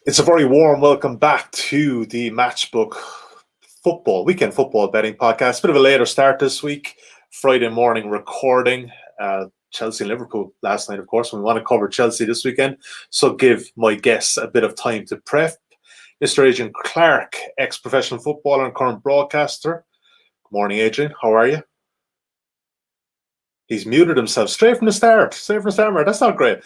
It's a very warm welcome back to the Matchbook weekend football betting podcast. Bit of a later start this week, Friday morning recording. Chelsea and Liverpool last night, of course. We want to cover Chelsea this weekend, so give my guests a bit of time to prep. Mr. Adrian Clarke, ex-professional footballer and current broadcaster. Good morning, Adrian. How are you? He's muted himself straight from the start. Mark. That's not great.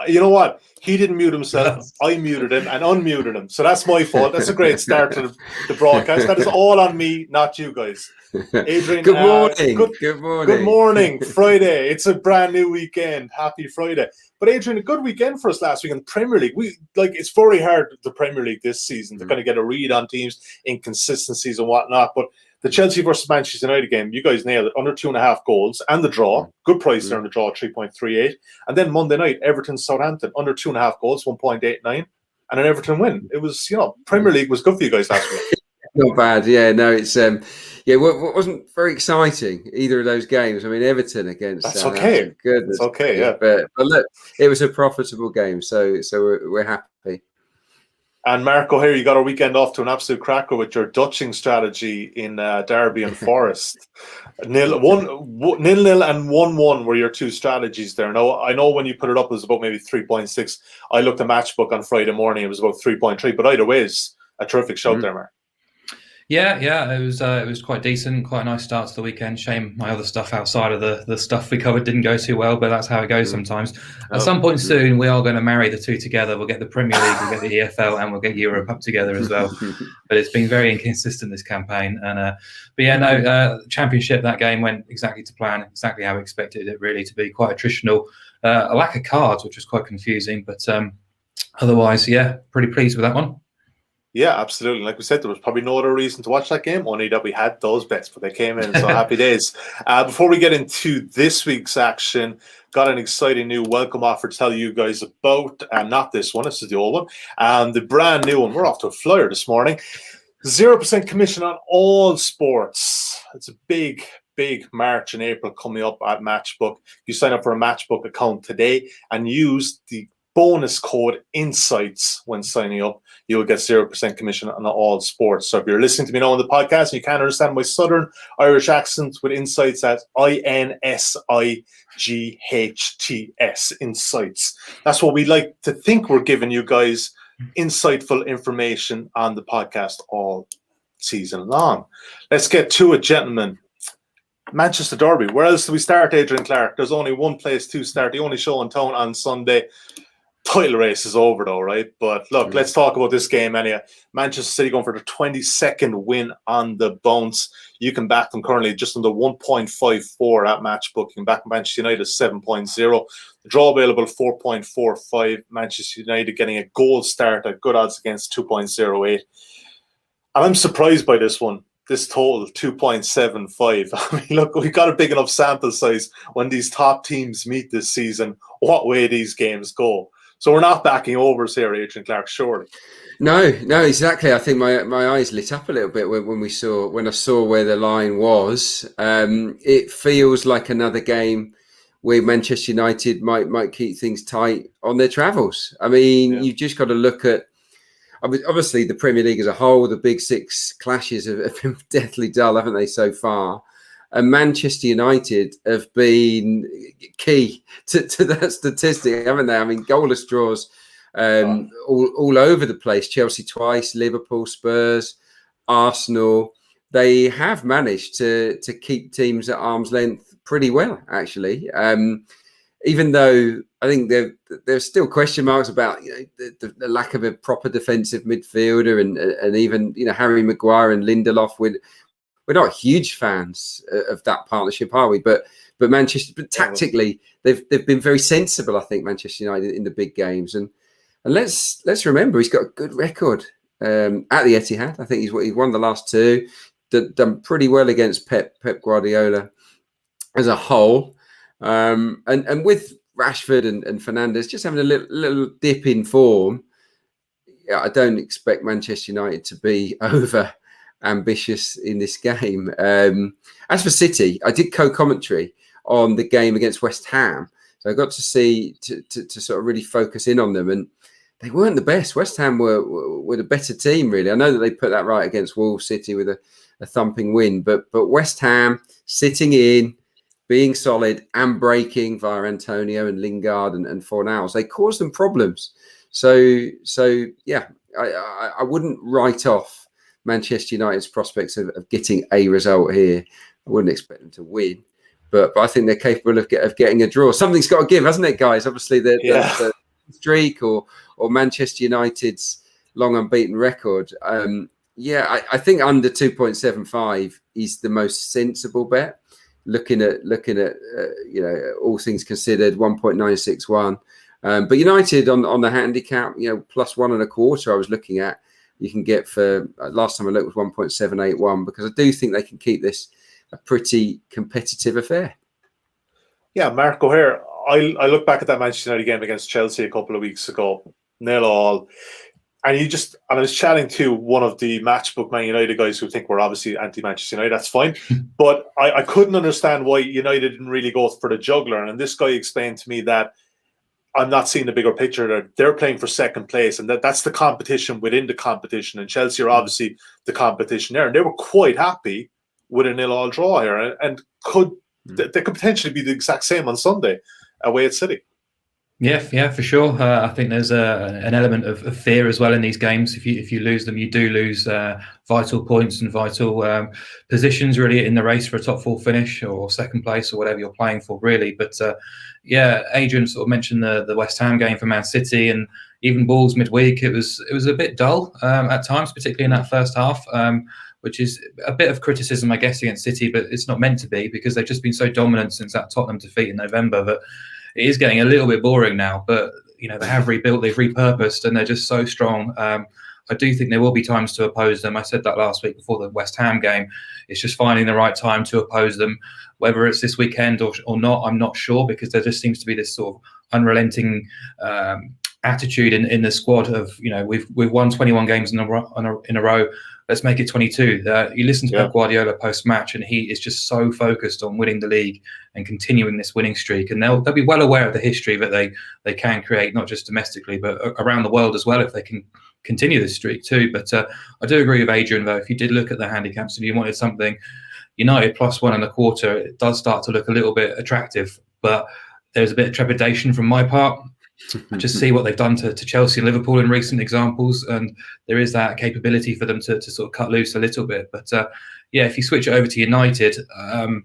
You know what? He didn't mute himself. I muted him and unmuted him. So that's my fault. That's a great start to the broadcast. That is all on me, not you guys. Adrian, good morning. Good morning. Good morning. Friday. It's a brand new weekend. Happy Friday. But Adrian, a good weekend for us last week in the Premier League. It's very hard, the Premier League this season, to kind of get a read on teams, inconsistencies and whatnot. But the Chelsea versus Manchester United game, you guys nailed it. Under 2.5 goals and the draw. Good price there on the draw, 3.38. And then Monday night, Everton Southampton, under 2.5 goals, 1.89. And an Everton win. It was, Premier League was good for you guys last week. Not bad. Yeah, no, it's what wasn't very exciting, either of those games. I mean, Everton against okay. Goodness. It's okay, yeah. But look, it was a profitable game, so we're happy. And Mark O'Haire, you got our weekend off to an absolute cracker with your Dutching strategy in Derby and Forest. 0-0 and 1-1 were your two strategies there. Now, I know when you put it up, it was about maybe 3.6. I looked at Matchbook on Friday morning, it was about 3.3. But either way, it's a terrific shout there, Mark. Yeah, it was quite decent, quite a nice start to the weekend. Shame my other stuff outside of the stuff we covered didn't go too well, but that's how it goes sometimes. At some point soon, we are going to marry the two together. We'll get the Premier League, we'll get the EFL, and we'll get Europe up together as well. But it's been very inconsistent this campaign. And Championship, that game went exactly to plan, exactly how we expected it really to be. Quite attritional, a lack of cards, which was quite confusing. But otherwise, pretty pleased with that one. Yeah, absolutely. Like we said, there was probably no other reason to watch that game, only that we had those bets, but they came in, so happy days. Before we get into this week's action, got an exciting new welcome offer to tell you guys about. Not this one, this is the old one. The brand new one. We're off to a flyer this morning. 0% commission on all sports. It's a big March and April coming up at Matchbook. You sign up for a Matchbook account today and use the bonus code INSIGHTS when signing up. You'll get 0% commission on all sports. So if you're listening to me now on the podcast and you can't understand my Southern Irish accent with INSIGHTS, that's INSIGHTS, INSIGHTS. That's what we like to think we're giving you guys, insightful information on the podcast all season long. Let's get to it, gentlemen. Manchester Derby. Where else do we start, Adrian Clarke? There's only one place to start. The only show in town on Sunday. Title race is over though, right? But look, let's talk about this game anyway. Manchester City going for the 22nd win on the bounce. You can back them currently just under 1.54 at Matchbook. You can back Manchester United 7.0. The draw available 4.45. Manchester United getting a goal start at good odds against 2.08. And I'm surprised by this one. This total 2.75. I mean, look, we got a big enough sample size when these top teams meet this season, what way these games go. So we're not backing overs here, Adrian Clarke, surely. No, exactly. I think my eyes lit up a little bit when I saw where the line was. It feels like another game where Manchester United might keep things tight on their travels. I mean, You've just got to look at, obviously the Premier League as a whole, the big six clashes have been deathly dull, haven't they, so far? And Manchester United have been key to that statistic, haven't they? I mean, goalless draws all over the place. Chelsea twice, Liverpool, Spurs, Arsenal. They have managed to keep teams at arm's length pretty well, actually. Even though I think there's still question marks about the lack of a proper defensive midfielder and even Harry Maguire and Lindelof. We're not huge fans of that partnership, are we? But tactically, they've been very sensible. I think Manchester United in the big games, and let's remember he's got a good record at the Etihad. I think he's won the last two, done pretty well against Pep Guardiola as a whole, and with Rashford and Fernandes just having a little dip in form. I don't expect Manchester United to be over ambitious in this game. As for City, I did co-commentary on the game against West Ham, so I got to see to sort of really focus in on them. And they weren't the best. West Ham were the better team, really. I know that they put that right against Wolves City with a thumping win, but West Ham sitting in, being solid and breaking via Antonio and Lingard and Fornals, they caused them problems. So yeah, I wouldn't write off Manchester United's prospects of getting a result here. I wouldn't expect them to win, but I think they're capable of getting a draw. Something's got to give, hasn't it, guys? Obviously, the streak or Manchester United's long unbeaten record. I think under 2.75 is the most sensible bet. Looking at all things considered, 1.961. But United on the handicap, plus 1.25. I was looking at, you can get for last time I looked was 1.781, because I do think they can keep this a pretty competitive affair. Yeah, Mark O'Haire. I look back at that Manchester United game against Chelsea a couple of weeks ago, 0-0. And I was chatting to one of the Matchbook Man United guys who think we're obviously anti-Manchester United. That's fine. But I couldn't understand why United didn't really go for the juggler. And this guy explained to me that I'm not seeing the bigger picture. They're playing for second place, and that's the competition within the competition. And Chelsea are obviously the competition there. And they were quite happy with a 0-0 draw here. And they could potentially be the exact same on Sunday away at City. Yeah, for sure. I think there's an element of fear as well in these games. If you lose them, you do lose vital points and vital positions really in the race for a top four finish or second place or whatever you're playing for, really. But Adrian sort of mentioned the West Ham game for Man City, and even Wolves midweek. It was a bit dull at times, particularly in that first half. Which is a bit of criticism, I guess, against City, but it's not meant to be, because they've just been so dominant since that Tottenham defeat in November that it is getting a little bit boring now. But they have rebuilt, they've repurposed, and they're just so strong. I do think there will be times to oppose them. I said that last week before the West Ham game. It's just finding the right time to oppose them. Whether it's this weekend or not, I'm not sure, because there just seems to be this sort of unrelenting attitude in the squad of, we've won 21 games in a row. Let's make it 22. You listen to Pep Guardiola post-match, and he is just so focused on winning the league and continuing this winning streak. And they'll be well aware of the history that they can create, not just domestically, but around the world as well, if they can continue this streak too. But I do agree with Adrian, though. If you did look at the handicaps and you wanted something, United plus 1.25, it does start to look a little bit attractive. But there's a bit of trepidation from my part. I just see what they've done to Chelsea and Liverpool in recent examples, and there is that capability for them to sort of cut loose a little bit. But if you switch it over to United, I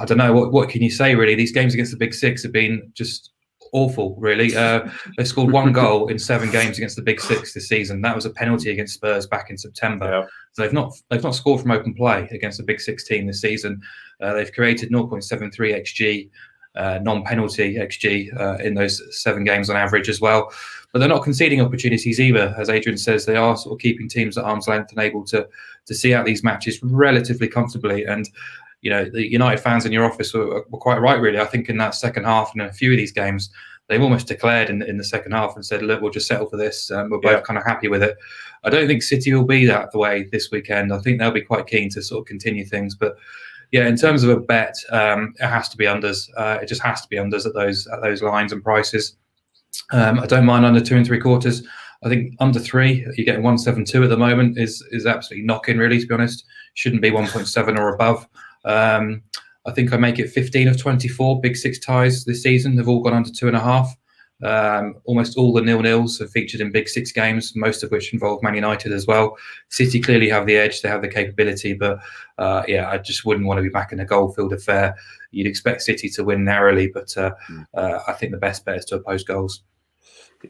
don't know, what can you say, really? These games against the Big Six have been just awful, really. They scored one goal in 7 games against the Big Six this season. That was a penalty against Spurs back in September. Yeah. So they've not scored from open play against the Big Six team this season. They've created 0.73 XG. Non-penalty XG in those 7 games on average as well, but they're not conceding opportunities either. As Adrian says, they are sort of keeping teams at arm's length and able to see out these matches relatively comfortably. And the United fans in your office were quite right, really. I think in that second half and in a few of these games, they've almost declared in the second half and said, look, we'll just settle for this. We're both kind of happy with it. I don't think City will be that the way this weekend. I think they'll be quite keen to sort of continue things, but in terms of a bet, it has to be unders. It just has to be unders at those lines and prices. I don't mind under 2.75. I think under 3, you're getting 1.72 at the moment is absolutely knocking, really, to be honest. Shouldn't be 1.7 or above. I think I make it 15 of 24 Big Six ties this season. They've all gone under 2.5. Almost all the 0-0s have featured in Big Six games, most of which involve Man United as well. City clearly have the edge, they have the capability, but I just wouldn't want to be back in a goal-filled affair. You'd expect City to win narrowly, but I think the best bet is to oppose goals.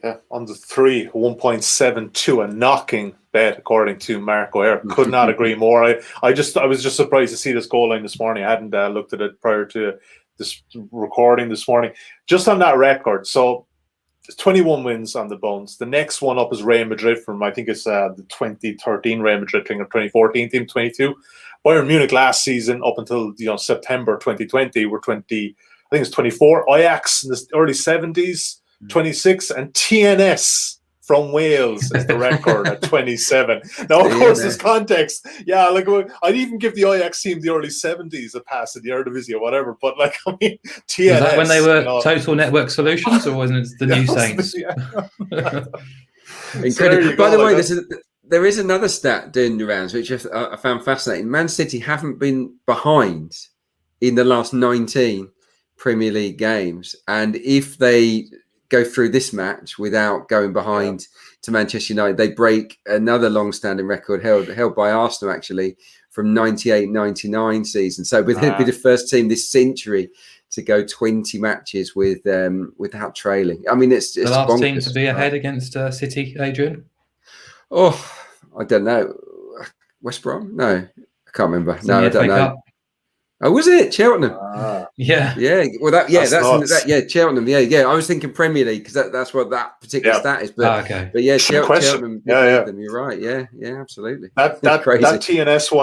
Yeah, under 3, 1.72, a knocking bet according to Mark O'Haire. Could not agree more. I was just surprised to see this goal line this morning. I hadn't looked at it prior to this recording this morning. Just on that record, so 21 wins on the bones. The next one up is Real Madrid from, I think it's the 2013 Real Madrid team, or 2014 team, 22. Bayern Munich last season up until September 2020 were 20. I think it's 24. Ajax in the early 70s, 26, and TNS from Wales is the record at 27. Now, of course, there's context. Yeah, like I'd even give the Ajax team the early 70s a pass in the Eredivisie or whatever. But like, I mean, TNS. Was that when they were Total Network Solutions, or wasn't it the New Saints? Incredible. So by the way, there is another stat doing the rounds, which I found fascinating. Man City haven't been behind in the last 19 Premier League games. And if they go through this match without going behind to Manchester United, they break another long-standing record held by Arsenal, actually, from 98-99 season. So they'd be the first team this century to go 20 matches without trailing. I mean, it's the last bonkers. Team to be ahead against City, Adrian. Oh, I don't know. West Brom? No, I can't remember. No, I don't know. Cup. Oh, was it Cheltenham? Yeah. Well, that's Cheltenham. Yeah. I was thinking Premier League because that's what that particular stat is. But but yeah, Cheltenham. Them. You're right. Yeah, absolutely. That TNS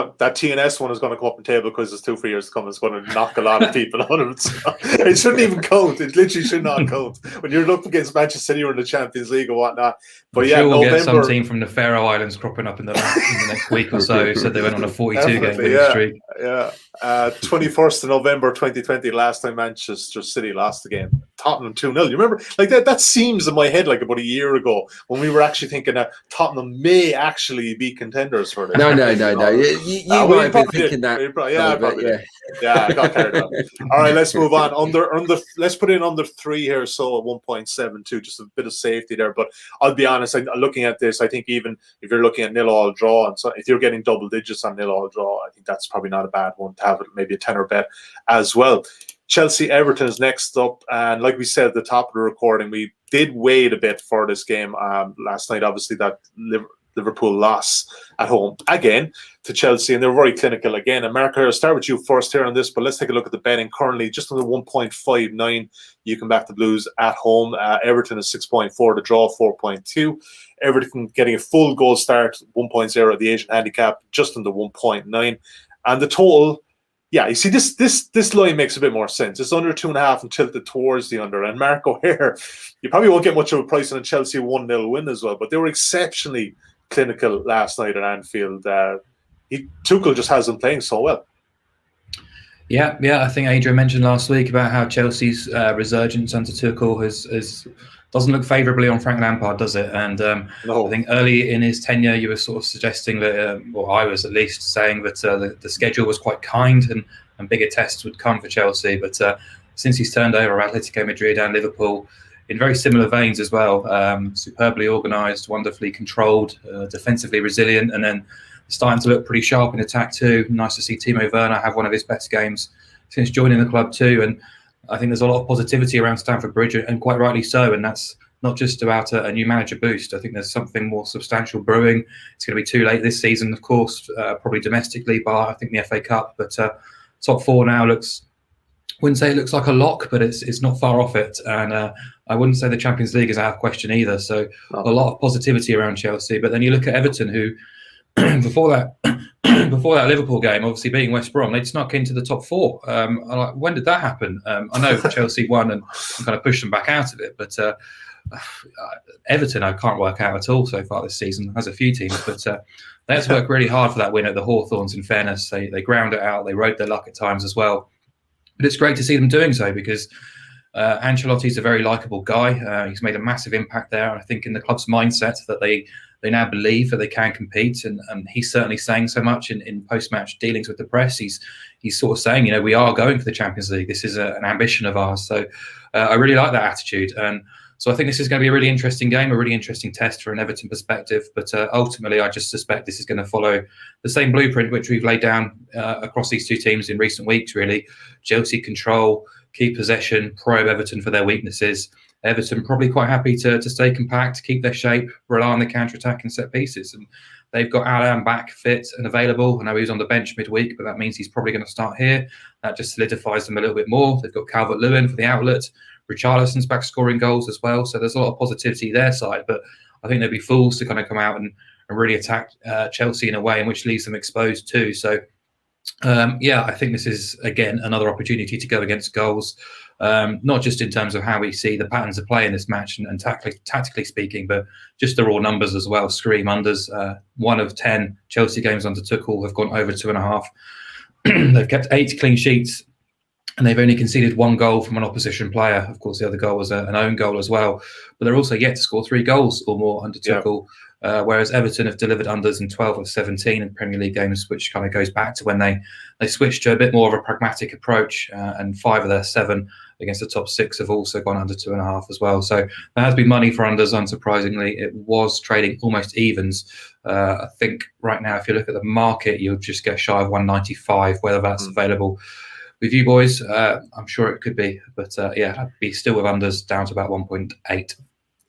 one is going to come up in table because there's 2-3 years to come. It's going to knock a lot of people out of it. So it shouldn't even count. It literally should not count when you're up against Manchester City or in the Champions League or whatnot. But we'll get some team from the Faroe Islands cropping up in the next week or so. So they went on a 42-game winning streak. Yeah. 21st of November 2020, last time Manchester City lost the game. Tottenham 2-0. You remember? Like that seems in my head like about a year ago when we were actually thinking that Tottenham may actually be contenders for this. No. You might have been thinking that. Yeah, I got carried on. All right, let's move on. Let's put in under 3 here, so at 1.72, just a bit of safety there. But I'll be honest, looking at this, I think even if you're looking at 0-all draw, and so if you're getting double digits on 0-all draw, I think that's probably not a bad one to have, maybe a tenor bet as well. Chelsea Everton is next up, and like we said at the top of the recording, we did wait a bit for this game last night. Obviously, that Liverpool loss at home again to Chelsea, and they're very clinical again. And Mark, I'll start with you first here on this, but let's take a look at the betting. Currently, just under 1.59, you can back the Blues at home. Everton is 6.4, the draw 4.2. Everton getting a full goal start 1.0, the Asian handicap just under 1.9, and the total. Yeah, you see, this line makes a bit more sense. It's under 2.5 and tilted towards the under. And Mark O'Haire, you probably won't get much of a price on a Chelsea 1-0 win as well, but they were exceptionally clinical last night at Anfield. Tuchel just has them playing so well. Yeah. I think Adrian mentioned last week about how Chelsea's resurgence under Tuchel doesn't look favourably on Frank Lampard, does it? And I think early in his tenure, you were sort of suggesting that, or I was at least saying that the schedule was quite kind and bigger tests would come for Chelsea. But since he's turned over Atletico Madrid and Liverpool, in very similar veins as well, superbly organised, wonderfully controlled, defensively resilient, and then starting to look pretty sharp in attack too. Nice to see Timo Werner have one of his best games since joining the club too. And I think there's a lot of positivity around Stamford Bridge, and quite rightly so. And that's not just about a new manager boost. I think there's something more substantial brewing. It's going to be too late this season, of course, probably domestically, bar I think the FA Cup. But top 4 now wouldn't say it looks like a lock, but it's not far off it. And I wouldn't say the Champions League is out of question either. So a lot of positivity around Chelsea. But then you look at Everton, who before that Liverpool game, obviously beating West Brom, they'd snuck into the top 4. When did that happen? I know Chelsea won and kind of pushed them back out of it, but Everton I can't work out at all so far this season. Has a few teams, but they had to work really hard for that win at the Hawthorns. In fairness, they ground it out. They rode their luck at times as well, but it's great to see them doing so because Ancelotti's a very likeable guy. He's made a massive impact there, and I think in the club's mindset that they now believe that they can compete, and he's certainly saying so much in post-match dealings with the press. He's sort of saying, we are going for the Champions League. This is an ambition of ours. So I really like that attitude. And so I think this is going to be a really interesting game, a really interesting test for an Everton perspective. But ultimately, I just suspect this is going to follow the same blueprint which we've laid down across these two teams in recent weeks, really. Chelsea control, keep possession, probe Everton for their weaknesses. Everton probably quite happy to stay compact, keep their shape, rely on the counter-attack and set pieces. And they've got Alan back fit and available. I know he was on the bench midweek, but that means he's probably going to start here. That just solidifies them a little bit more. They've got Calvert-Lewin for the outlet. Richarlison's back scoring goals as well. So there's a lot of positivity their side. But I think they'd be fools to kind of come out and really attack Chelsea in a way in which leaves them exposed too. So I think this is, again, another opportunity to go against goals, not just in terms of how we see the patterns of play in this match and tactically speaking, but just the raw numbers as well. Scream unders. 1 of 10 Chelsea games under Tuchel have gone over 2.5. They've kept 8 clean sheets, and they've only conceded 1 goal from an opposition player. Of course, the other goal was an own goal as well. But they're also yet to score 3 goals or more under Tuchel, whereas Everton have delivered unders in 12 of 17 in Premier League games, which kind of goes back to when they switched to a bit more of a pragmatic approach, and 5 of their 7 against the top 6 have also gone under 2.5 as well. So there has been money for unders, unsurprisingly. It was trading almost evens. I think right now, if you look at the market, you'll just get shy of 195, whether that's available with you boys. I'm sure it could be, but I'd be still with unders down to about 1.8.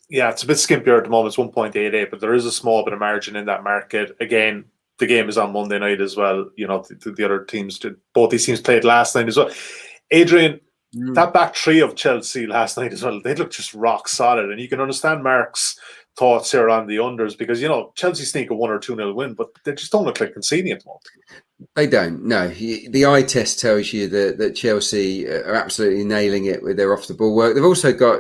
Yeah, it's a bit skimpier at the moment. It's 1.88, but there is a small bit of margin in that market. Again, the game is on Monday night as well. You know, the other teams both these teams played last night as well. Adrian, that back three of Chelsea last night as well, they look just rock solid, and you can understand Mark's thoughts here on the unders because, you know, Chelsea sneak a 1 or 2-0 win, but they just don't look like conceding at the moment. They don't, no. The eye test tells you that Chelsea are absolutely nailing it with their off-the-ball work. They've also got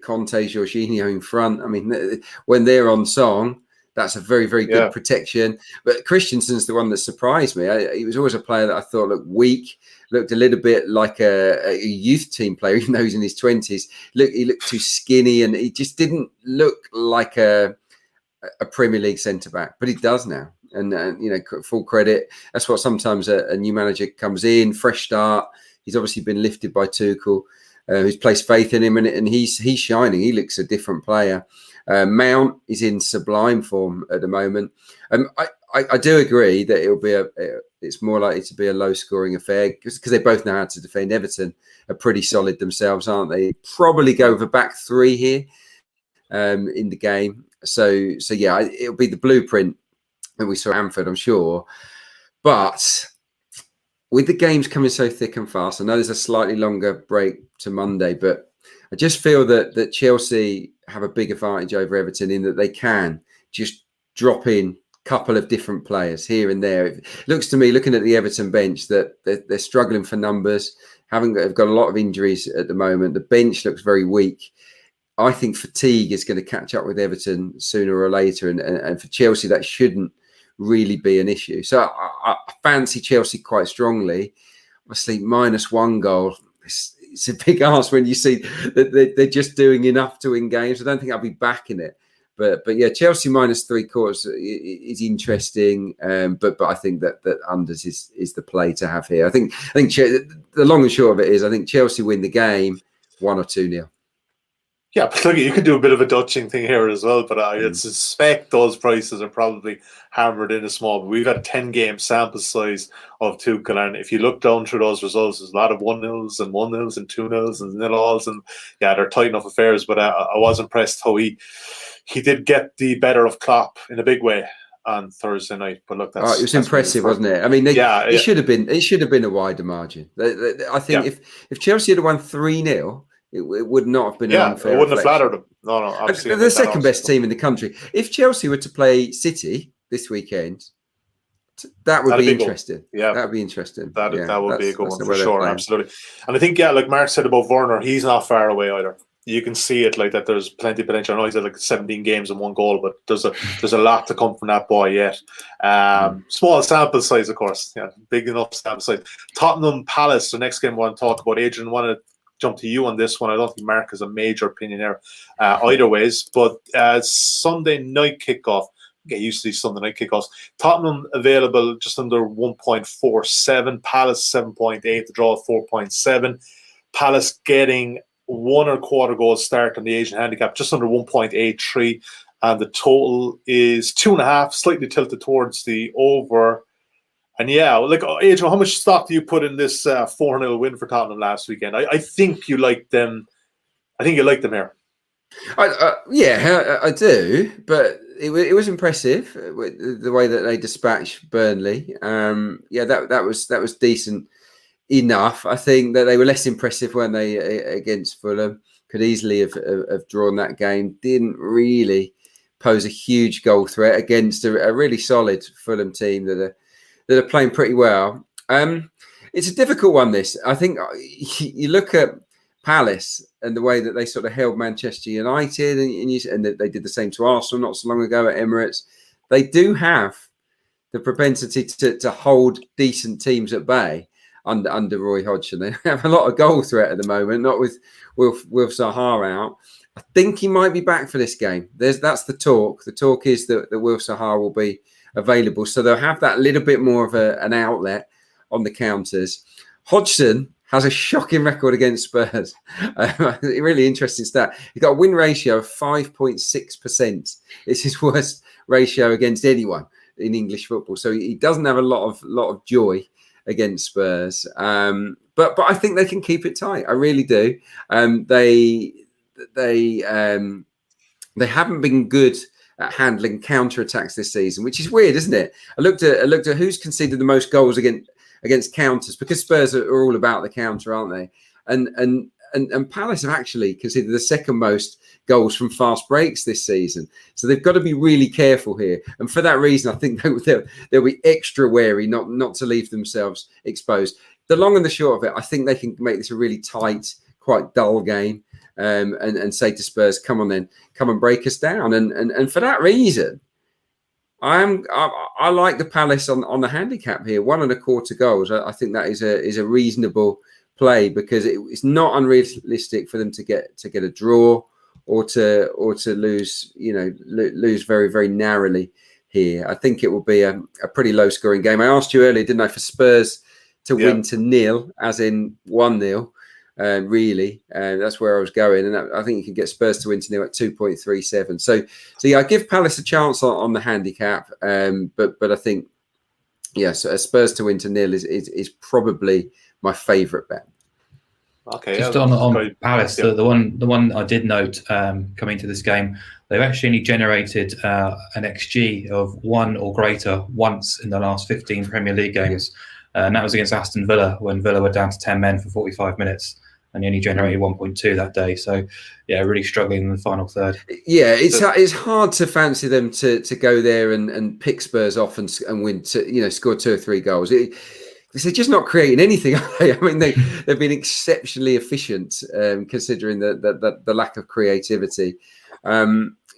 Conte, Jorginho in front. I mean, when they're on song, that's a very, very good protection. But Christensen's the one that surprised me. He was always a player that I thought looked weak, looked a little bit like a youth team player, even though he's in his 20s. He looked too skinny, and he just didn't look like a Premier League centre-back. But he does now. And full credit. That's what sometimes a new manager comes in, fresh start. He's obviously been lifted by Tuchel, who's placed faith in him, and he's shining. He looks a different player. Mount is in sublime form at the moment. I do agree that it's more likely to be a low-scoring affair because they both know how to defend. Everton are pretty solid themselves, aren't they? Probably go with a back 3 here in the game. So it'll be the blueprint that we saw at Anfield, I'm sure. But with the games coming so thick and fast, I know there's a slightly longer break to Monday, but I just feel that Chelsea have a big advantage over Everton in that they can just drop in a couple of different players here and there. It looks to me, looking at the Everton bench, that they're struggling for numbers. They've got a lot of injuries at the moment. The bench looks very weak. I think fatigue is going to catch up with Everton sooner or later, and for Chelsea that shouldn't really be an issue. So I fancy Chelsea quite strongly. Obviously, -1 goal. It's a big ask when you see that they're just doing enough to win games. I don't think I'll be backing it. But yeah, Chelsea -3/4 is interesting. But I think that unders is the play to have here. I think the long and short of it is I think Chelsea win the game 1 or 2-0. Yeah, but look, you could do a bit of a Dutching thing here as well, but I suspect those prices are probably hammered in a small. But we've had a 10-game sample size of Tuchel, and if you look down through those results, there's a lot of 1-0s and 1-0s and 2-0s and 0-alls, and yeah, they're tight enough affairs. But I was impressed how he did get the better of Klopp in a big way on Thursday night. But look, it was impressive, wasn't it? I mean, it should have been a wider margin. I think if Chelsea had won 3-0. It would not have been an unfair. It wouldn't have reflection. flattered them. No, absolutely. They're the second best team in the country. If Chelsea were to play City this weekend, that would be interesting. Yeah, that would be interesting. That would be a good one for sure. Absolutely. And I think, like Mark said about Werner, he's not far away either. You can see it like that. There's plenty of potential. I know he's had like 17 games and 1 goal, but there's a lot to come from that boy yet. Small sample size, of course. Yeah, big enough sample size. Tottenham Palace, the next game we want to talk about. Adrian wanted to jump to you on this one. I don't think Mark has a major opinion there either ways, but Sunday night kickoff. Get used to these Sunday night kickoffs. Tottenham available just under 1.47. Palace 7.8. The draw 4.7. Palace getting 1 1/4 goal start on the Asian handicap, just under 1.83, and the total is 2.5, slightly tilted towards the over. And yeah, like Adrian, how much stock do you put in this 4-0 win for Tottenham last weekend? I think you like them. I think you like them here. I do, but it was impressive the way that they dispatched Burnley. That was decent enough. I think that they were less impressive when they against Fulham. Could easily have drawn that game. Didn't really pose a huge goal threat against a really solid Fulham team that are playing pretty well. It's a difficult one, this. I think you look at Palace and the way that they sort of held Manchester United, and they did the same to Arsenal not so long ago at Emirates. They do have the propensity to hold decent teams at bay under Roy Hodgson. They have a lot of goal threat at the moment, not with Wilf Zaha out. I think he might be back for this game. That's the talk. The talk is that Wilf Zaha will be available, so they'll have that little bit more of an outlet on the counters. Hodgson has a shocking record against Spurs. A really interesting stat. He's got a win ratio of 5.6%. It's his worst ratio against anyone in English football. So he doesn't have a lot of joy against Spurs. But I think they can keep it tight. I really do. They haven't been good at handling counter-attacks this season, which is weird, isn't it? I looked at who's conceded the most goals against counters, because Spurs are all about the counter, aren't they? And Palace have actually conceded the second most goals from fast breaks this season. So they've got to be really careful here. And for that reason, I think they'll be extra wary not to leave themselves exposed. The long and the short of it, I think they can make this a really tight, quite dull game, and say to Spurs, come on then, come and break us down. And for that reason, I like the Palace on the handicap here, 1.25 goals. I think that is a reasonable play, because it's not unrealistic for them to get a draw or to lose, lose very, very narrowly here. I think it will be a pretty low scoring game. I asked you earlier, didn't I, for Spurs to win to 0, as in 1-0. Really, that's where I was going, and I think you can get Spurs to win to 0 at 2.37. So yeah, I give Palace a chance on the handicap, but I think so Spurs to win to 0 is probably my favourite bet. Okay, just on Palace, the one I did note coming to this game, they've actually only generated an XG of 1 or greater once in the last 15 Premier League games, and that was against Aston Villa when Villa were down to 10 men for 45 minutes. And he only generated 1.2 that day. So, yeah, really struggling in the final third. Yeah, it's hard to fancy them to go there and pick Spurs off and win, score 2 or 3 goals. They're just not creating anything, are they? I mean, they've been exceptionally efficient, considering the lack of creativity.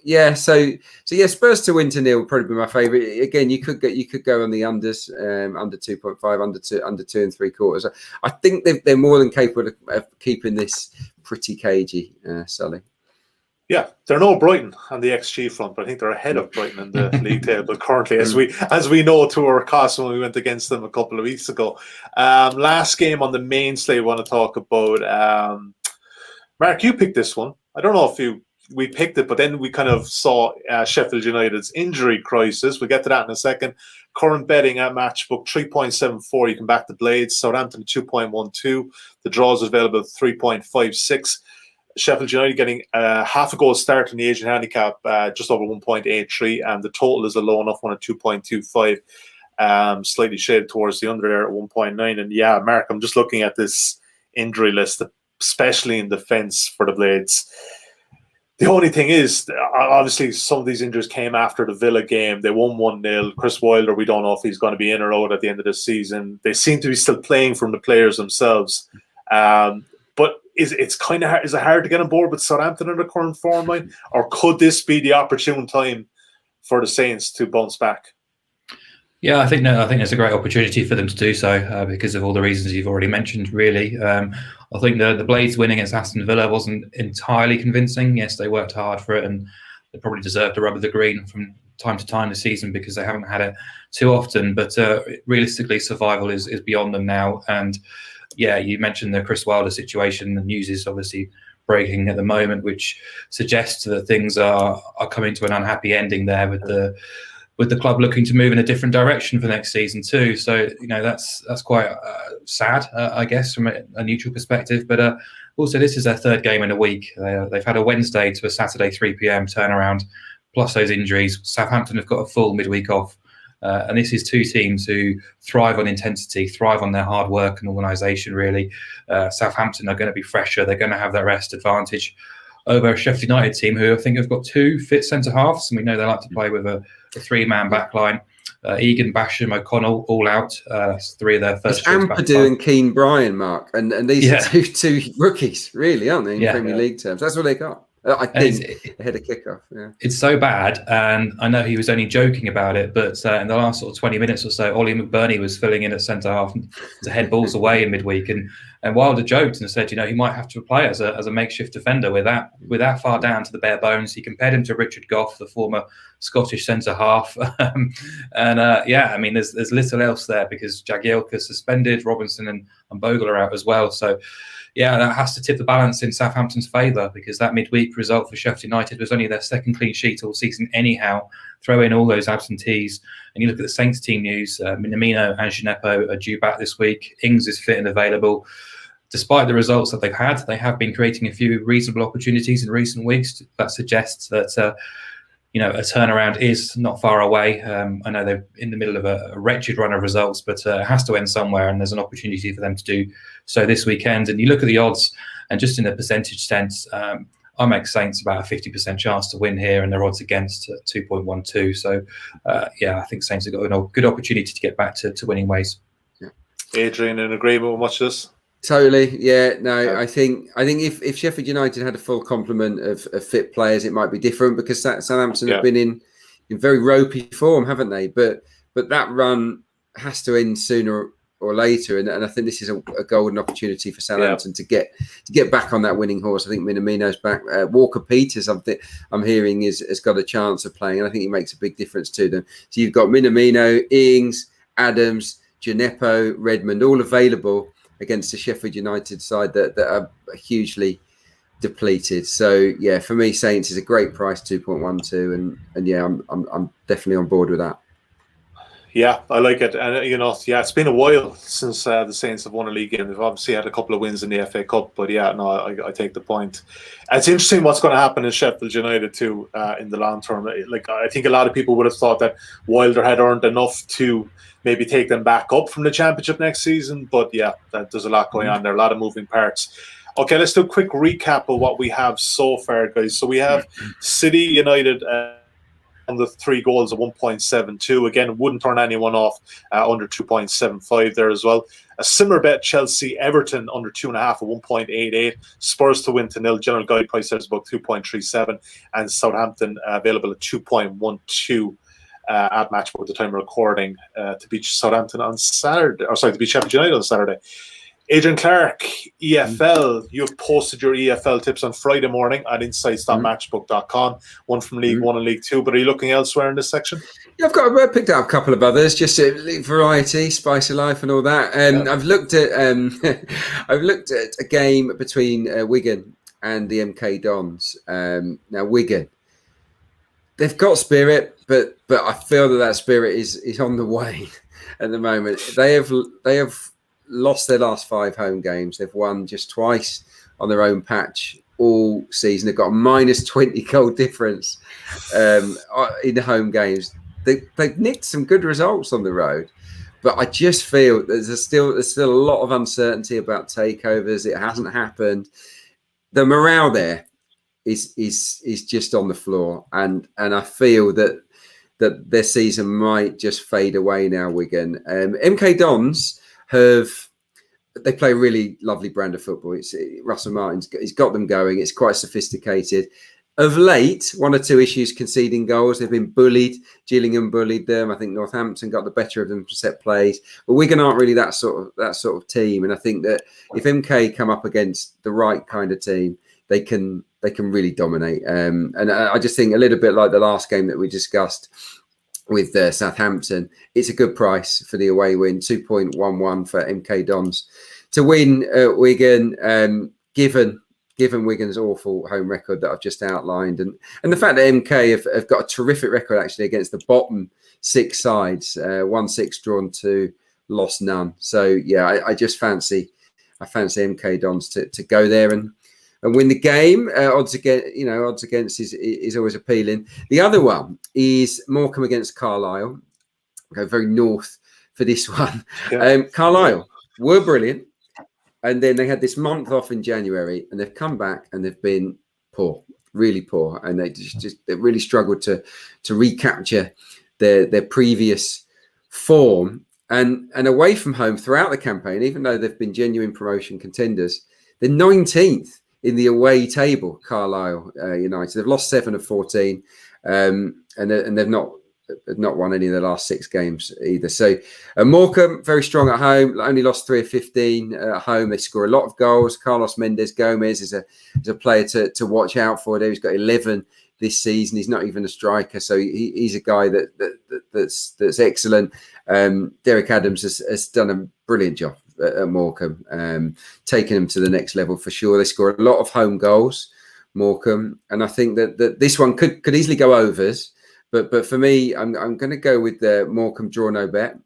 Spurs to win to 0 would probably be my favourite. Again, you could go on the unders, under 2.5, under 2.75. I think they're more than capable of keeping this pretty cagey, Sully. Yeah, they're no Brighton on the XG front, but I think they're ahead of Brighton in the league table currently, as we know to our cost when we went against them a couple of weeks ago. Last game on the main slate I want to talk about. Mark, you picked this one. I don't know if we picked it, but then we kind of saw Sheffield United's injury crisis. We'll get to that in a second. Current betting at Matchbook, 3.74. You can back the Blades. Southampton, 2.12. The draws available at 3.56. Sheffield United getting half a goal start in the Asian handicap, just over 1.83. And the total is a low enough one at 2.25. Slightly shaded towards the under there at 1.9. And yeah, Mark, I'm just looking at this injury list, especially in defence for the Blades. The only thing is, obviously, some of these injuries came after the Villa game. They won 1-0. Chris Wilder, we don't know if he's going to be in or out at the end of the season. They seem to be still playing from the players themselves. But is it hard to get on board with Southampton in the current form line? Or could this be the opportune time for the Saints to bounce back? Yeah, I think there's a great opportunity for them to do so because of all the reasons you've already mentioned, really. I think the Blades winning against Aston Villa wasn't entirely convincing. Yes, they worked hard for it, and they probably deserved a rub of the green from time to time this season because they haven't had it too often. But realistically, survival is beyond them now. And yeah, you mentioned the Chris Wilder situation. The news is obviously breaking at the moment, which suggests that things are coming to an unhappy ending there with the club looking to move in a different direction for next season too. So, that's quite sad, I guess, from a neutral perspective. But also, this is their third game in a week. They've had a Wednesday to a Saturday 3 p.m. turnaround, plus those injuries. Southampton have got a full midweek off. And this is two teams who thrive on intensity, thrive on their hard work and organisation, really. Southampton are going to be fresher. They're going to have that rest advantage over a Sheff United team who I think have got 2 fit centre-halves. And we know they like to play with a 3-man back line. Egan, Basham, O'Connell, all out. That's 3 of their first It's choice back Ampadu five. and Keane Bryan, Mark, and these are two rookies, really, aren't they, in Premier League terms? That's what they got. I think ahead of kickoff. Yeah, it's so bad, and I know he was only joking about it, but in the last sort of 20 minutes or so, Ollie McBurney was filling in at centre half to head balls away in midweek, and Wilder joked and said, he might have to play as a makeshift defender with that far down to the bare bones. He compared him to Richard Gough, the former Scottish centre half, there's little else there because Jagielka's suspended, Robinson and Bogle are out as well, so. Yeah, that has to tip the balance in Southampton's favour because that midweek result for Sheff United was only their second clean sheet all season anyhow. Throw in all those absentees. And you look at the Saints team news, Minamino and Gineppo are due back this week. Ings is fit and available. Despite the results that they've had, they have been creating a few reasonable opportunities in recent weeks. That suggests that a turnaround is not far away. I know they're in the middle of a wretched run of results, but it has to end somewhere, and there's an opportunity for them to do so this weekend. And you look at the odds, and just in a percentage sense, I make Saints about a 50% chance to win here, and their odds against 2.12. So, I think Saints have got a good opportunity to get back to winning ways. Yeah. Adrian, in agreement with much of this? Totally, yeah. No, I think if Sheffield United had a full complement of fit players, it might be different because Southampton have been in very ropey form, haven't they? But that run has to end sooner or later, and I think this is a golden opportunity for Southampton to get back on that winning horse. I think Minamino's back. Walker Peters, I'm hearing, has got a chance of playing, and I think he makes a big difference to them. So you've got Minamino, Ings, Adams, Gineppo, Redmond, all available against the Sheffield United side that are hugely depleted. So yeah, for me, Saints is a great price, 2.12, and yeah, I'm definitely on board with that. Yeah, I like it, and it's been a while since the Saints have won a league game. They've obviously had a couple of wins in the FA Cup, but I take the point. It's interesting what's going to happen in Sheffield United too in the long term. Like I think a lot of people would have thought that Wilder had earned enough to maybe take them back up from the Championship next season, but there's a lot going on there, a lot of moving parts. Okay, let's do a quick recap of what we have so far, guys. So we have City United on the 3 goals of 1.72. Again, wouldn't turn anyone off under 2.75 there as well. A similar bet, Chelsea Everton under 2.5 of 1.88. Spurs to win to 0. General guide price there is about 2.37, and Southampton available at 2.12 at Matchbook at the time of recording to beat Southampton on Saturday. Or sorry, to beat Sheffield United on Saturday. Adrian Clarke, EFL, you've posted your EFL tips on Friday morning at insights.matchbook.com. One from League 1 and League 2, but are you looking elsewhere in this section? Yeah, I've picked out a couple of others, just variety, spice of life, and all that. I've looked at a game between Wigan and the MK Dons. Now Wigan, they've got spirit, but I feel that spirit is on the wane at the moment. They have lost their last 5 home games. They've won just twice on their own patch all season. They've got a -20 goal difference in the home games. They've nicked some good results on the road, but I just feel there's still a lot of uncertainty about takeovers. It hasn't happened. The morale there is just on the floor, and I feel that their season might just fade away now. Wigan, MK Dons they play a really lovely brand of football. Russell Martin's he's got them going. It's quite sophisticated. Of late, 1 or 2 issues conceding goals. They've been bullied. Gillingham bullied them. I think Northampton got the better of them for set plays. But Wigan aren't really that sort of team. And I think that if MK come up against the right kind of team, they can really dominate. And I just think a little bit like the last game that we discussed with Southampton, it's a good price for the away win, 2.11 for MK Dons to win Wigan, given Wigan's awful home record that I've just outlined, and the fact that MK have got a terrific record actually against the bottom 6 sides, won 6, drawn 2, lost none. So yeah, I fancy MK Dons to go there and win the game. Odds against is always appealing. The other one is Morecambe against Carlisle. Go very north for this one. Yeah. Carlisle were brilliant, and then they had this month off in January, and they've come back and they've been poor, really poor, and they really struggled to recapture their previous form and away from home throughout the campaign, even though they've been genuine promotion contenders, they're 19th in the away table. Carlisle United, they've lost 7 of 14, and they've not won any of the last 6 games either. So Morecambe, very strong at home, only lost 3 of 15 at home. They score a lot of goals. Carlos Mendes Gomez is a player to watch out for there. He's got 11 this season. He's not even a striker, so he's a guy that's excellent. Derek Adams has done a brilliant job at Morecambe, taking them to the next level for sure. They score a lot of home goals, Morecambe, and I think that this one could easily go overs. But for me, I'm going to go with the Morecambe draw no bet,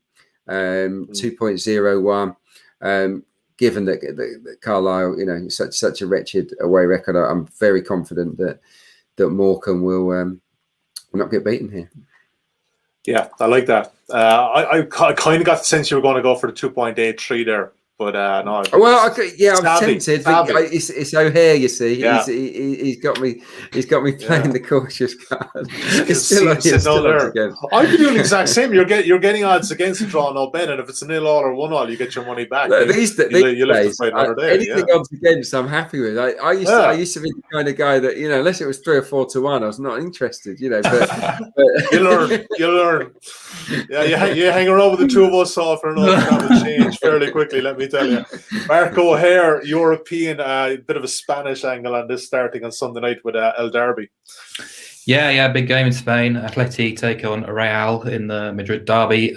2.01. Given that Carlisle, such a wretched away record, I'm very confident that Morecambe will not get beaten here. Yeah, I like that. I kind of got the sense you were going to go for the 2.83 there. But no. Well, I'm tempted. It's O'Haire, you see. Yeah. He's got me playing the cautious card. It's still there. I'd be doing the exact same. You're getting odds against the draw no bet, and if it's a 0-0 or 1-0, you get your money back. These days, anything odds against, I'm happy with. I used to be the kind of guy that unless it was 3 or 4 to 1, I was not interested. But you learn. Yeah, you hang around with the two of us for enough to change fairly quickly. Let me tell you. Mark O'Haire, European, bit of a Spanish angle on this, starting on Sunday night with El Derby. Yeah, big game in Spain. Atleti take on Real in the Madrid derby.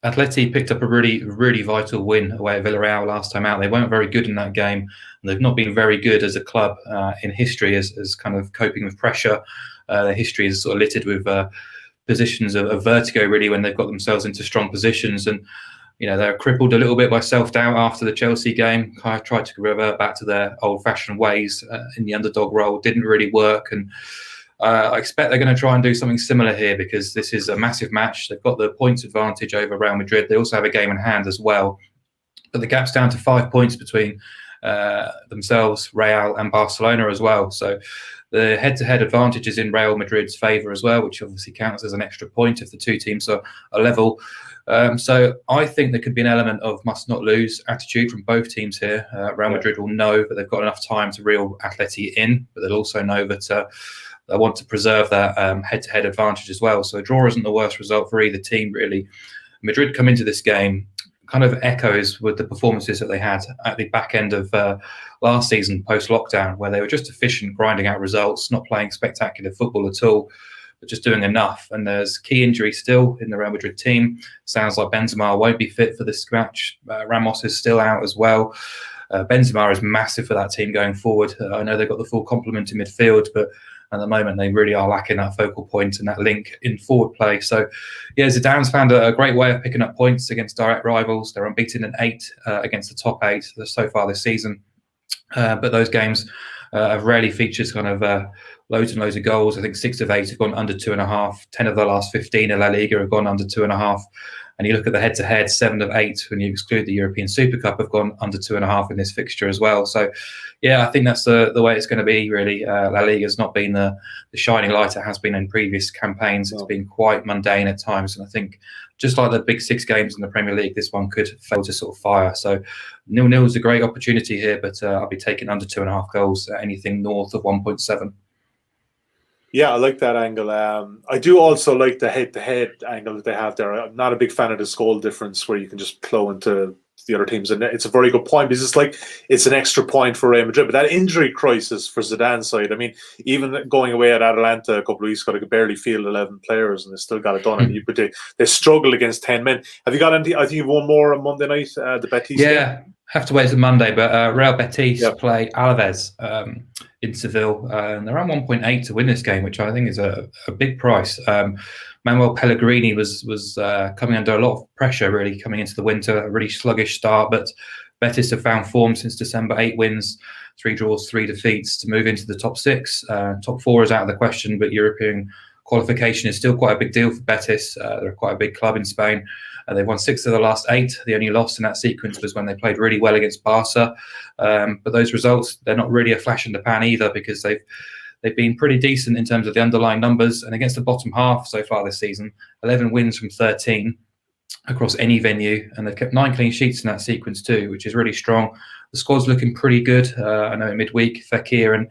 Atleti picked up a really, really vital win away at Villarreal last time out. They weren't very good in that game, and they've not been very good as a club in history as kind of coping with pressure. Their history is sort of littered with positions of vertigo, really, when they've got themselves into strong positions. And they're crippled a little bit by self-doubt after the Chelsea game. Kind of tried to revert back to their old-fashioned ways in the underdog role. Didn't really work. And I expect they're going to try and do something similar here, because this is a massive match. They've got the points advantage over Real Madrid. They also have a game in hand as well. But the gap's down to 5 points between themselves, Real and Barcelona as well. So the head-to-head advantage is in Real Madrid's favour as well, which obviously counts as an extra point if the two teams are level. So I think there could be an element of must-not-lose attitude from both teams here. Real Madrid will know that they've got enough time to reel Atleti in, but they'll also know that they want to preserve that head-to-head advantage as well. So a draw isn't the worst result for either team, really. Madrid come into this game kind of echoes with the performances that they had at the back end of last season post-lockdown, where they were just efficient, grinding out results, not playing spectacular football at all, but just doing enough. And there's key injury still in the Real Madrid team. Sounds like Benzema won't be fit for this match. Ramos is still out as well. Benzema is massive for that team going forward. I know they've got the full complement in midfield, but at the moment they really are lacking that focal point and that link in forward play. So, yeah, Zidane's found a great way of picking up points against direct rivals. They're unbeaten in 8 against the top 8 so far this season. But those games have rarely featured kind of loads and loads of goals. I think 6 of 8 have gone under 2.5. 10 of the last 15 in La Liga have gone under 2.5. And you look at the head-to-head, 7 of 8, when you exclude the European Super Cup, have gone under 2.5 in this fixture as well. So, yeah, I think that's the way it's going to be, really. La Liga has not been the shining light it has been in previous campaigns. It's been quite mundane at times. And I think just like the big 6 games in the Premier League, this one could fail to sort of fire. So 0-0 is a great opportunity here, but I'll be taking under 2.5 goals, anything north of 1.7. Yeah, I like that angle. I do also like the head-to-head angle that they have there. I'm not a big fan of the goal difference where you can just plow into the other teams. And it's a very good point, because it's an extra point for Real Madrid. But that injury crisis for Zidane's side, I mean, even going away at Atalanta a couple of weeks ago, they could barely field 11 players and they still got it done. But they struggle against 10 men. Have you got anything? I think you've won more on Monday night, the Betis game? Have to wait till Monday, but Real Betis play Alaves in Seville, and they're around 1.8 to win this game, which I think is a big price. Manuel Pellegrini was coming under a lot of pressure, really, coming into the winter. A really sluggish start, but Betis have found form since December. 8 wins, 3 draws, 3 defeats to move into the top 6. Top 4 is out of the question, but European qualification is still quite a big deal for Betis. They're quite a big club in Spain. They've won 6 of the last 8. The only loss in that sequence was when they played really well against Barca. But those results, they're not really a flash in the pan either, because they've been pretty decent in terms of the underlying numbers. And against the bottom half so far this season, 11 wins from 13. across any venue, and they've kept 9 clean sheets in that sequence too, which is really strong. The squad's looking pretty good. I know in midweek, Fekir and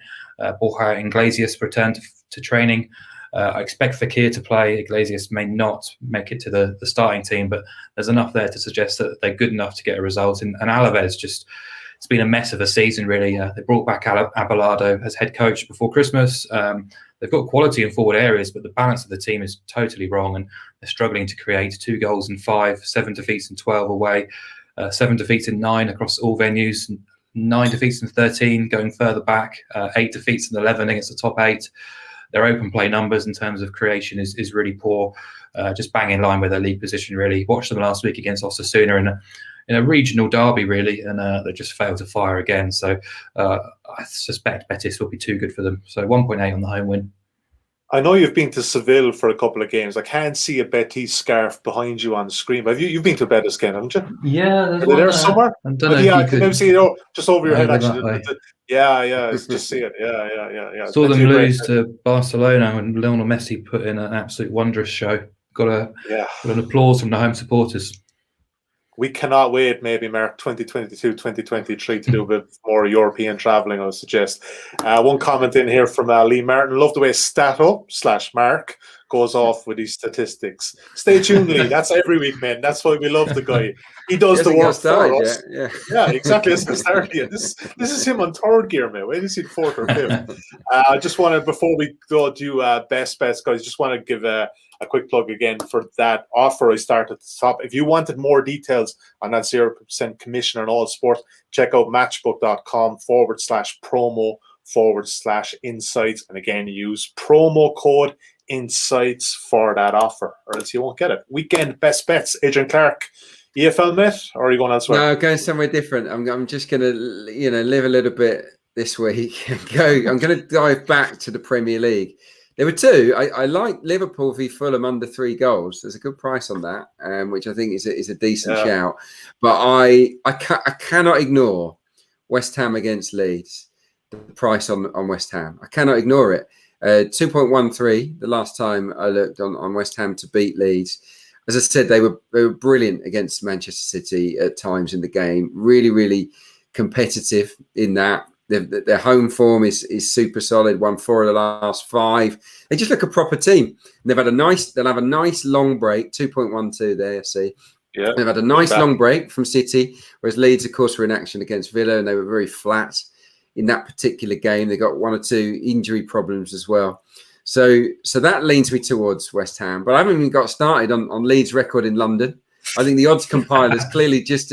Borja Iglesias returned to training. I expect Fekir to play. Iglesias may not make it to the starting team, but there's enough there to suggest that they're good enough to get a result. And Alaves it's been a mess of a season, really. They brought back Abelardo as head coach before Christmas. They've got quality in forward areas, but the balance of the team is totally wrong, and they're struggling to create. 2 goals in 5, 7 defeats in 12 away, 7 defeats in 9 across all venues, 9 defeats in 13 going further back, 8 defeats in 11 against the top 8. Their open play numbers in terms of creation is really poor, just bang in line with their league position, really. Watched them last week against Osasuna in a regional derby, really, and they just failed to fire again. So I suspect Betis will be too good for them. So 1.8 on the home win. I know you've been to Seville for a couple of games. I can't see a Betis scarf behind you on the screen, but you've been to a Betis game, haven't you? Yeah, there's one there somewhere. I don't know if I you can could see it just over your head, actually. way. Yeah, just see it. Yeah. Saw them lose to Barcelona, and Lionel Messi put in an absolute wondrous show. Got an applause from the home supporters. We cannot wait, maybe, Mark, 2022, 2023 to do a bit more European travelling, I would suggest. One comment in here from Lee Martin. Love the way Stato/Mark goes off with these statistics. Stay tuned, Lee. That's every week, man. That's why we love the guy. He does the work for us. Yeah, exactly. It's this is him on third gear, man. Wait till you see 4th or 5th. I just wanted, before we go do best bets, guys, just want to give a quick plug again for that offer I started at the top. If you wanted more details on that 0% commission on all sports, check out matchbook.com/promo/insights. And again, use promo code insights for that offer, or else you won't get it. Weekend best bets, Adrian Clarke, EFL Met, or are you going elsewhere? No, going somewhere different. I'm just going to, live a little bit this week. I'm going to dive back to the Premier League. There were 2. I like Liverpool v Fulham under 3 goals. There's a good price on that, which I think is a decent shout. But I cannot ignore West Ham against Leeds. The price on West Ham, I cannot ignore it. 2.13 the last time I looked on West Ham to beat Leeds. As I said, they were brilliant against Manchester City at times in the game. Really, really competitive in that. Their home form is super solid. Won 4 of the last 5. They just look a proper team. And they'll have a nice long break. 2.12 there. See, yeah, they've had a nice long break from City, whereas Leeds, of course, were in action against Villa, and they were very flat in that particular game. They got 1 or 2 injury problems as well. So that leans me towards West Ham. But I haven't even got started on Leeds' record in London. I think the odds compilers clearly just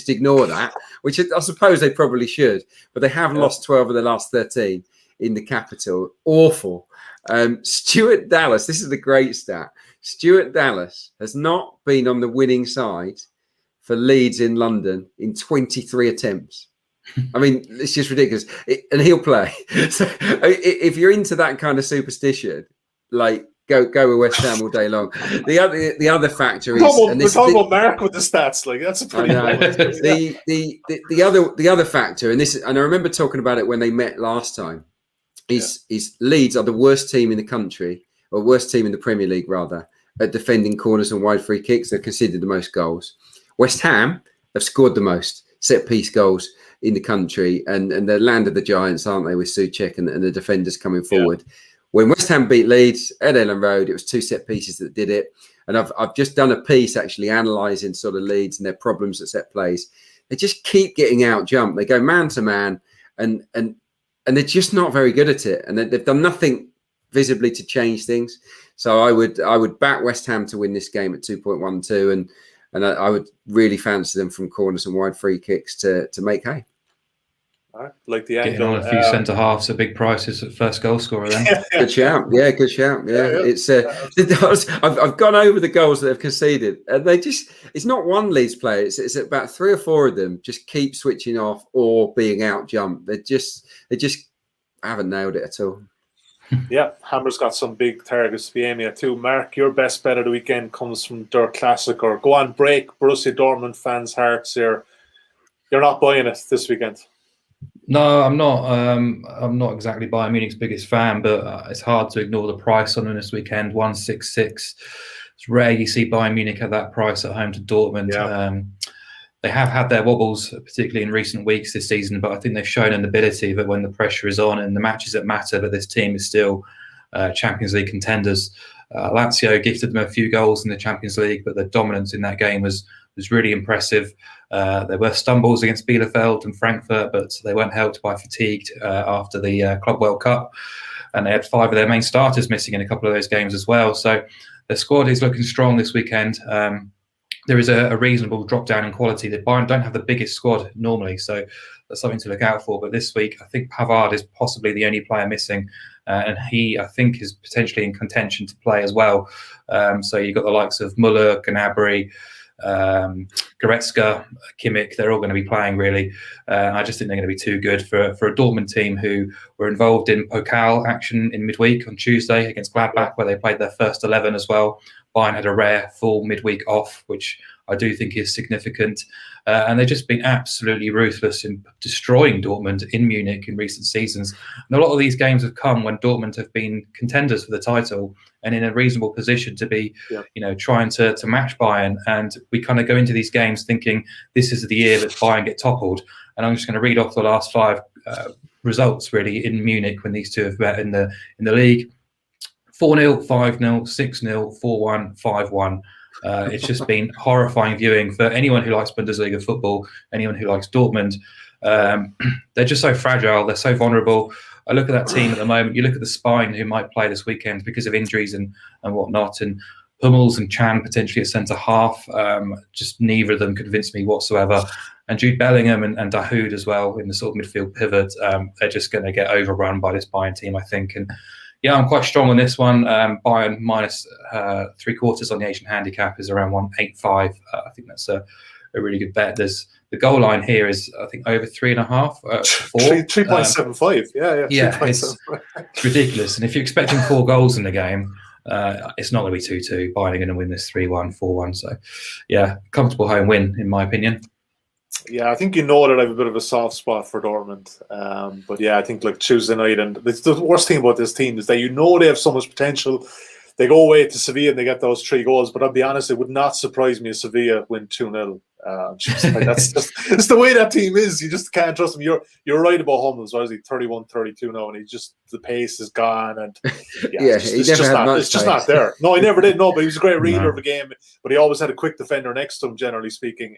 ignore that, which I suppose they probably should. But they have lost 12 of the last 13 in the capital. Awful. Stuart Dallas, this is the great stat. Stuart Dallas has not been on the winning side for Leeds in London in 23 attempts. I mean, it's just ridiculous. And he'll play. So if you're into that kind of superstition, like, go with West Ham all day long. The other factor is, we're talking about Mark with the stats. Like, that's a pretty. The other factor, and I remember talking about it when they met last time. Is Leeds are the worst team in the country, or worst team in the Premier League rather, at defending corners and wide free kicks. They've conceded the most goals. West Ham have scored the most set piece goals in the country, and the land of the giants, aren't they, with Soucek and the defenders coming forward. Yeah. When West Ham beat Leeds at Ellen Road, it was 2 set pieces that did it. And I've just done a piece actually analysing sort of Leeds and their problems at set plays. They just keep getting out jumped. They go man to man, and they're just not very good at it. And they've done nothing visibly to change things. So I would back West Ham to win this game at 2.12, and I would really fancy them from corners and wide free kicks to make hay. Right. Like the getting on a few centre halves at big prices at first goal scorer. Then good shout, good shout. It's I've gone over the goals that they've conceded, and it's not one Leeds player. It's about 3 or 4 of them just keep switching off or being out jumped. They just haven't nailed it at all. Yeah, Hammer's got some big targets to be aiming at too. Mark, your best bet of the weekend comes from Der Klassiker. Go on, break Borussia Dortmund fans' hearts here. You're not buying it this weekend. No, I'm not. I'm not exactly Bayern Munich's biggest fan, but it's hard to ignore the price on them this weekend. 166 It's rare you see Bayern Munich at that price at home to Dortmund. Yeah. They have had their wobbles, particularly in recent weeks this season, but I think they've shown an ability that when the pressure is on and the matches that matter, that this team is still Champions League contenders. Lazio gifted them a few goals in the Champions League, but the dominance in that game was really impressive. There were stumbles against Bielefeld and Frankfurt, but they weren't helped by fatigue after the Club World Cup. And they had 5 of their main starters missing in a couple of those games as well. So the squad is looking strong this weekend. There is a reasonable drop down in quality. The Bayern don't have the biggest squad normally, so that's something to look out for. But this week, I think Pavard is possibly the only player missing, and he, I think, is potentially in contention to play as well. So you've got the likes of Muller, Gnabry, Goretzka, Kimmich. They're all going to be playing, really. I just think they're going to be too good for a Dortmund team who were involved in Pokal action in midweek on Tuesday against Gladbach, where they played their first 11 as well. Bayern had a rare full midweek off, which I do think is significant. And they've just been absolutely ruthless in destroying Dortmund in Munich in recent seasons. And a lot of these games have come when Dortmund have been contenders for the title and in a reasonable position to be, trying to match Bayern. And we kind of go into these games thinking this is the year that Bayern get toppled. And I'm just going to read off the last 5 results really in Munich when these two have met in the league. 4-0, 5-0, 6-0, 4-1, 5-1. It's just been horrifying viewing for anyone who likes Bundesliga football, anyone who likes Dortmund. They're just so fragile. They're so vulnerable. I look at that team at the moment. You look at the spine who might play this weekend because of injuries and whatnot. And Hummels and Chan potentially at centre-half. Just neither of them convinced me whatsoever. And Jude Bellingham and Dahoud as well in the sort of midfield pivot. They're just going to get overrun by this Bayern team, I think. And yeah, I'm quite strong on this one. Bayern minus 3/4 on the Asian handicap is around 185. I think that's a really good bet. There's the goal line here is I think over 3.5, 4. 3.75. Yeah, it's ridiculous. And if you're expecting 4 goals in the game, it's not going to be 2-2. Bayern are going to win this 3-1, 4-1. So yeah, comfortable home win in my opinion. Yeah, I think that I have a bit of a soft spot for Dortmund. But yeah, I think like Tuesday night, and the worst thing about this team is that they have so much potential. They go away to Sevilla and they get those 3 goals. But I'll be honest, it would not surprise me if Sevilla win 2-0. It's the way that team is. You just can't trust them. You're right about Hummels. What is he? 31, 32 now, and the pace is gone. And it's just not there. No, he never did. No, but he was a great reader of the game. But he always had a quick defender next to him, generally speaking.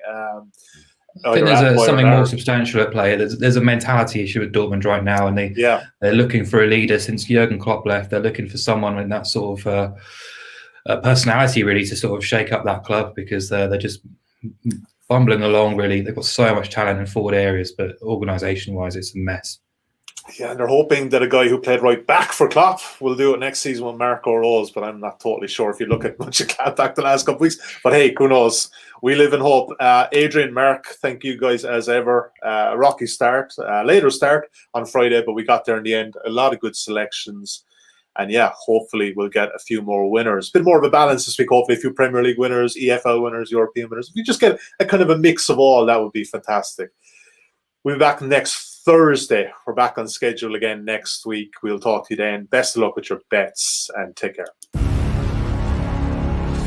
I think there's something more substantial at play. There's a mentality issue with Dortmund right now, and they're looking for a leader. Since Jurgen Klopp left, they're looking for someone with that sort of personality, really, to sort of shake up that club because they're just bumbling along. Really, they've got so much talent in forward areas, but organisation-wise, it's a mess. Yeah, and they're hoping that a guy who played right back for Klopp will do it next season with Marco Rose, but I'm not totally sure if you look at much of Gladbach the last couple of weeks. But hey, who knows? We live in hope. Adrian, Mark, thank you guys as ever. A rocky start, later start on Friday, but we got there in the end. A lot of good selections. And yeah, hopefully we'll get a few more winners. A bit more of a balance this week, hopefully a few Premier League winners, EFL winners, European winners. If we just get a kind of a mix of all, that would be fantastic. We'll be back next Thursday. We're back on schedule again next week. We'll talk to you then. Best of luck with your bets and take care.